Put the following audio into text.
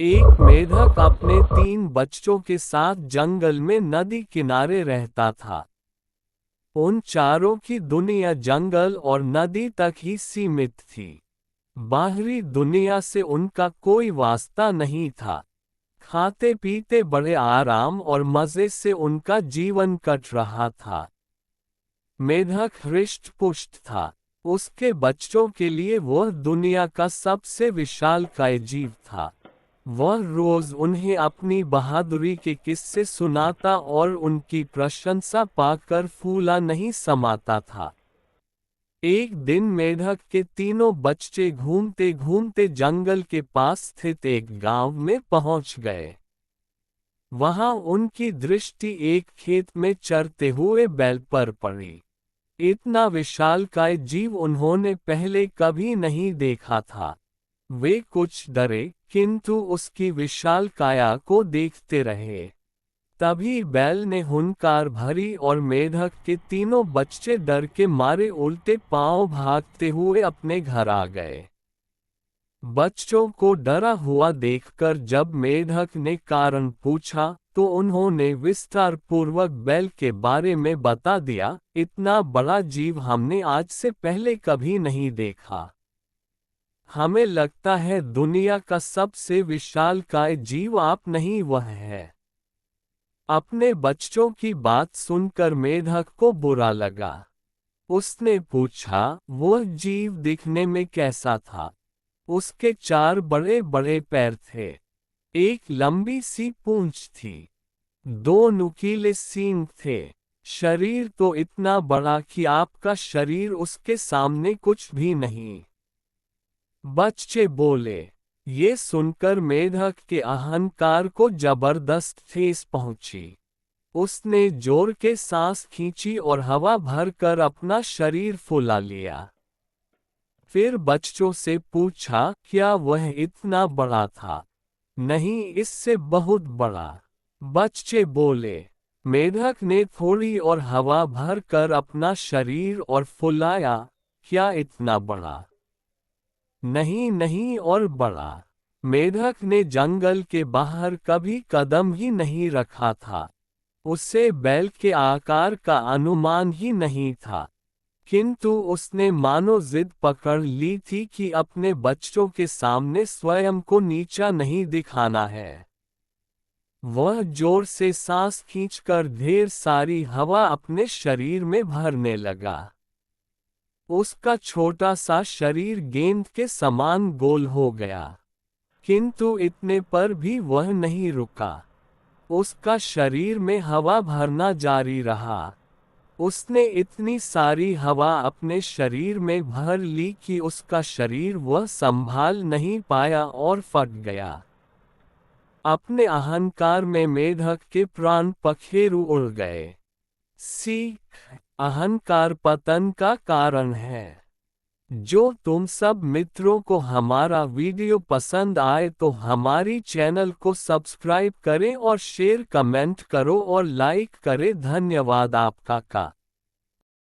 एक मेढक अपने 3 बच्चों के साथ जंगल में नदी किनारे रहता था। उन चारों की दुनिया जंगल और नदी तक ही सीमित थी। बाहरी दुनिया से उनका कोई वास्ता नहीं था। खाते पीते बड़े आराम और मजे से उनका जीवन कट रहा था। मेढक हृष्ट पुष्ट था। उसके बच्चों के लिए वह दुनिया का सबसे विशालकाय जीव था। वह रोज उन्हें अपनी बहादुरी के किस्से सुनाता और उनकी प्रशंसा पाकर फूला नहीं समाता था। एक दिन मेढक के तीनों बच्चे घूमते घूमते जंगल के पास स्थित एक गांव में पहुंच गए। वहां उनकी दृष्टि एक खेत में चरते हुए बैल पर पड़ी। इतना विशालकाय जीव उन्होंने पहले कभी नहीं देखा था। वे कुछ डरे, किंतु उसकी विशाल काया को देखते रहे। तभी बैल ने हुंकार भरी और मेढक के तीनों बच्चे डर के मारे उल्टे पांव भागते हुए अपने घर आ गए। बच्चों को डरा हुआ देखकर जब मेढक ने कारण पूछा, तो उन्होंने विस्तार पूर्वक बैल के बारे में बता दिया। इतना बड़ा जीव हमने आज से पहले कभी नहीं देखा। हमें लगता है दुनिया का सबसे विशालकाय जीव आप नहीं, वह है। अपने बच्चों की बात सुनकर मेढक को बुरा लगा। उसने पूछा, वह जीव दिखने में कैसा था? उसके 4 बड़े पैर थे। एक लंबी सी पूंछ थी। 2 नुकीले सींग थे। शरीर तो इतना बड़ा कि आपका शरीर उसके सामने कुछ भी नहीं। बच्चे बोले। ये सुनकर मेढक के अहंकार को जबरदस्त ठेस पहुंची। उसने जोर के सांस खींची और हवा भरकर अपना शरीर फुला लिया। फिर बच्चों से पूछा, क्या वह इतना बड़ा था? नहीं, इससे बहुत बड़ा। बच्चे बोले। मेढक ने थोड़ी और हवा भरकर अपना शरीर और फुलाया। क्या इतना बड़ा? नहीं नहीं, और बड़ा। मेढक ने जंगल के बाहर कभी कदम ही नहीं रखा था। उसे बैल के आकार का अनुमान ही नहीं था। किंतु उसने मानो जिद पकड़ ली थी कि अपने बच्चों के सामने स्वयं को नीचा नहीं दिखाना है। वह जोर से सांस खींचकर ढेर सारी हवा अपने शरीर में भरने लगा। उसका छोटा सा शरीर गेंद के समान गोल हो गया। किंतु इतने पर भी वह नहीं रुका। उसका शरीर में हवा भरना जारी रहा। उसने इतनी सारी हवा अपने शरीर में भर ली कि उसका शरीर वह संभाल नहीं पाया और फट गया। अपने अहंकार में मेढक के प्राण पखेरु उड़ गए। सीख, अहंकार पतन का कारण है। जो तुम सब मित्रों को हमारा वीडियो पसंद आए तो हमारी चैनल को सब्सक्राइब करें और शेयर कमेंट करो और लाइक करें। धन्यवाद आपका का।